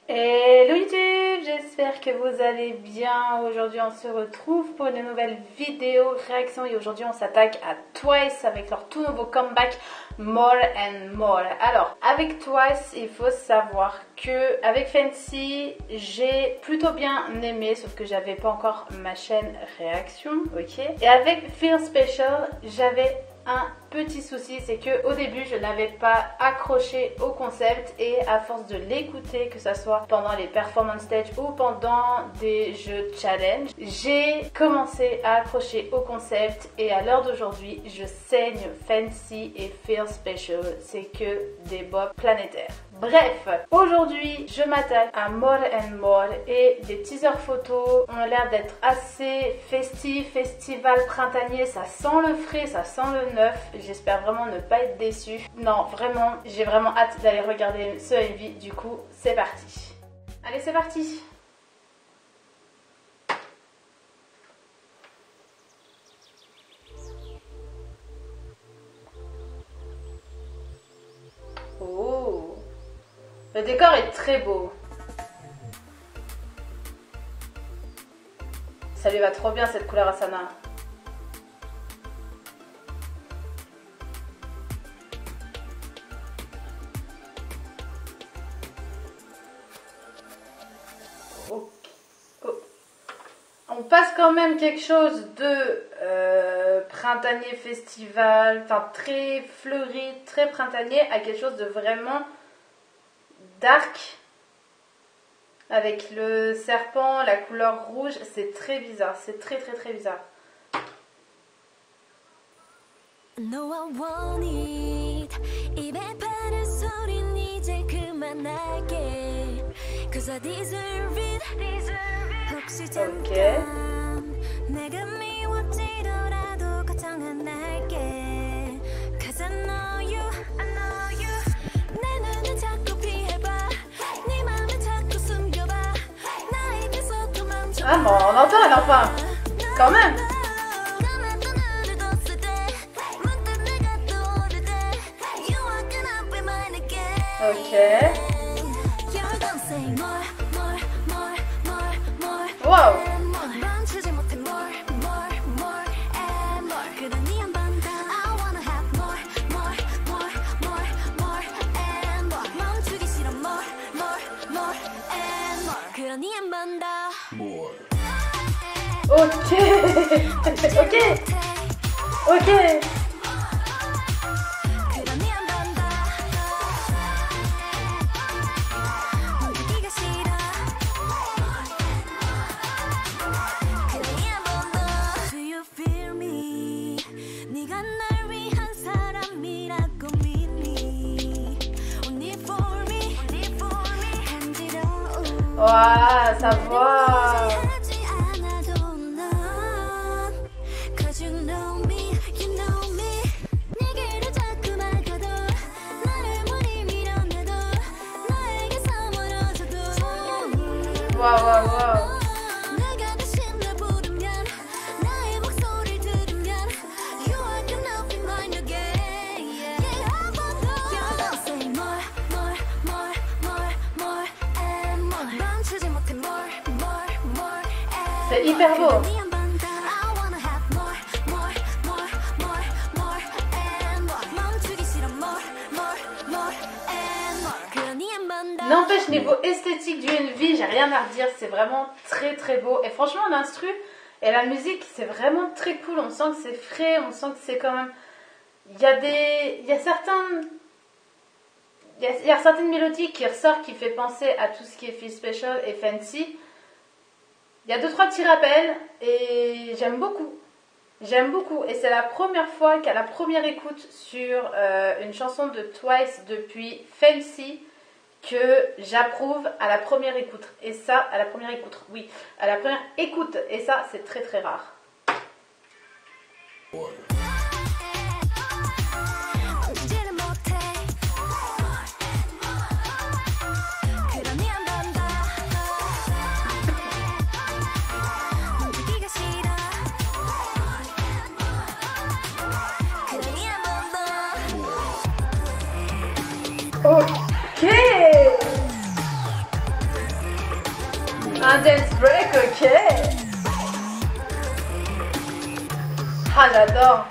Hello YouTube, j'espère que vous allez bien. Aujourd'hui on se retrouve pour une nouvelle vidéo réaction et aujourd'hui on s'attaque à Twice avec leur tout nouveau comeback More and More. Alors avec Twice il faut savoir que avec Fancy j'ai plutôt bien aimé, sauf que j'avais pas encore ma chaîne réaction, ok. Et avec Feel Special j'avais un petit souci, c'est que au début je n'avais pas accroché au concept et à force de l'écouter, que ce soit pendant les performance stage ou pendant des jeux challenge, j'ai commencé à accrocher au concept et à l'heure d'aujourd'hui je saigne Fancy et Feel Special, c'est que des bops planétaires. Bref, aujourd'hui je m'attaque à More and More et les teasers photos ont l'air d'être assez festifs, festival printanier, ça sent le frais, ça sent le neuf. J'espère vraiment ne pas être déçue. Non, vraiment, j'ai vraiment hâte d'aller regarder ce MV. Du coup, c'est parti. Allez, c'est parti. Oh, le décor est très beau. Ça lui va trop bien cette couleur Asana. On passe quand même quelque chose de printanier festival, enfin très fleuri, très printanier, à quelque chose de vraiment dark. Avec le serpent, la couleur rouge, c'est très bizarre, c'est très bizarre. Ok. Ah bon, on entend à l'enfant, quand même. Ok. Wow. Ok. Ok. Ok. Waouh, ça va. Waouh, waouh, waouh. C'est hyper beau. N'empêche, niveau esthétique du MV, j'ai rien à redire, c'est vraiment très beau. Et franchement, l'instru et la musique, c'est vraiment très cool. On sent que c'est frais, on sent que c'est quand même... Il y a certaines mélodies qui ressortent, qui fait penser à tout ce qui est Feel Special et Fancy. Il y a 2-3 petits rappels et j'aime beaucoup. J'aime beaucoup. Et c'est la première fois qu'à la première écoute sur une chanson de Twice depuis Fancy que j'approuve à la première écoute. Et ça, à la première écoute, oui. À la première écoute. Et ça, c'est très rare. Ok. Un dance break, ok. Ah, j'adore.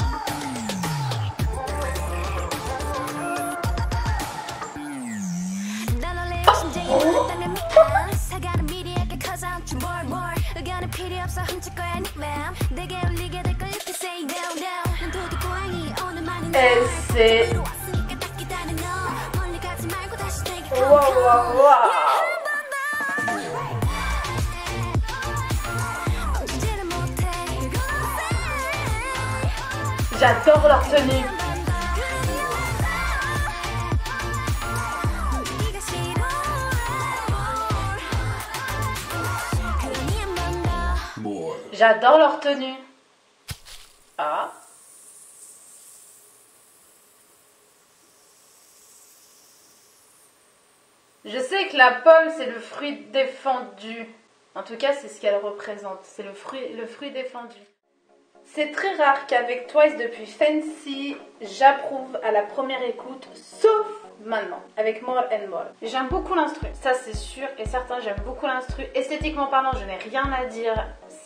Et c'est... Wow, wow, wow. J'adore leur tenue. J'adore leur tenue. Ah. Je sais que la pomme, c'est le fruit défendu. En tout cas, c'est ce qu'elle représente. C'est le fruit défendu. C'est très rare qu'avec Twice depuis Fancy, j'approuve à la première écoute, sauf maintenant, avec More and More. J'aime beaucoup l'instru, ça c'est sûr et certain, j'aime beaucoup l'instru. Esthétiquement parlant, je n'ai rien à dire.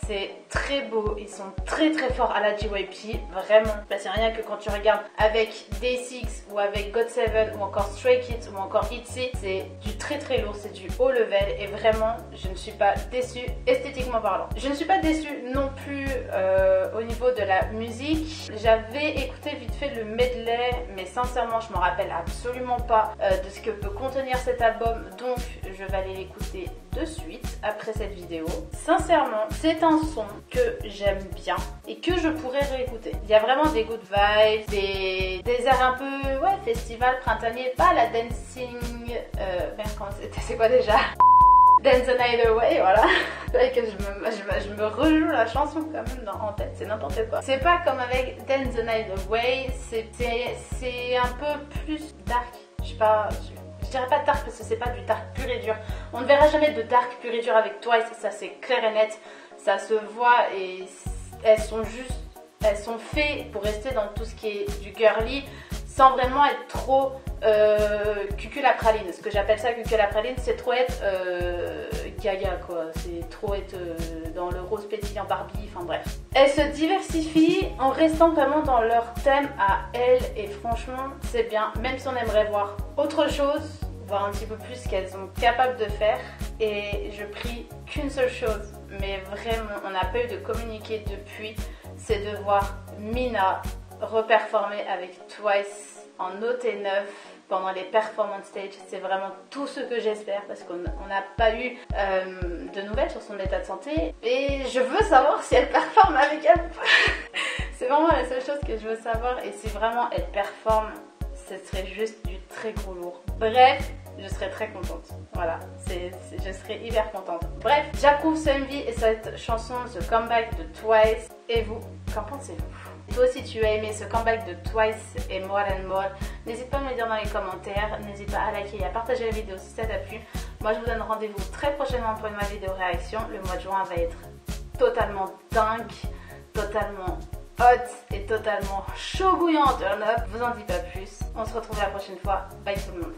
C'est très beau, ils sont très très forts à la JYP, vraiment. Bah, c'est rien que quand tu regardes avec Day6 ou avec GOT7 ou encore Stray Kids ou encore ITZY, c'est du très très lourd, c'est du haut level et vraiment je ne suis pas déçue esthétiquement parlant. Je ne suis pas déçue non plus au niveau de la musique. J'avais écouté vite fait le medley, mais sincèrement je me rappelle absolument pas de ce que peut contenir cet album, donc je vais aller l'écouter de suite après cette vidéo. Sincèrement, c'est un son que j'aime bien et que je pourrais réécouter. Il y a vraiment des good vibes, des airs un peu festival printanier, pas la dancing... merde, comment c'était, c'est quoi déjà? Dance the Night Away, voilà. C'est que je me rejoue la chanson quand même en tête, c'est n'importe quoi. C'est pas comme avec Dance the Night Away, c'est un peu plus dark. Je sais pas, je dirais pas dark parce que c'est pas du dark pur et dur. On ne verra jamais de dark pur et dur avec Twice, ça c'est clair et net. Ça se voit et elles sont faites pour rester dans tout ce qui est du girly sans vraiment être trop cuculapraline. Ce que j'appelle ça cuculapraline, c'est trop être gaga quoi, c'est trop être dans le rose pétillant Barbie, enfin bref. Elles se diversifient en restant vraiment dans leur thème à elles et franchement c'est bien, même si on aimerait voir autre chose, voir un petit peu plus ce qu'elles sont capables de faire. Et je prie qu'une seule chose, mais vraiment on n'a pas eu de communiqué depuis, c'est de voir Mina reperformer avec Twice en OT9 pendant les performance stage. C'est vraiment tout ce que j'espère parce qu'on n'a pas eu de nouvelles sur son état de santé et je veux savoir si elle performe avec elle. C'est vraiment la seule chose que je veux savoir et si vraiment elle performe, ce serait juste du très gros lourd. Bref, je serais très contente. Voilà, je serais hyper contente. Bref, j'approuve ce MV et cette chanson, ce comeback de Twice. Et vous, qu'en pensez-vous? Toi aussi tu as aimé ce comeback de Twice et More and More, n'hésite pas à me le dire dans les commentaires, n'hésite pas à liker et à partager la vidéo si ça t'a plu. Moi je vous donne rendez-vous très prochainement pour une nouvelle vidéo réaction. Le mois de juin va être totalement dingue, totalement hot et totalement chaud bouillant turn up. Je vous en dis pas plus, on se retrouve la prochaine fois, bye tout le monde.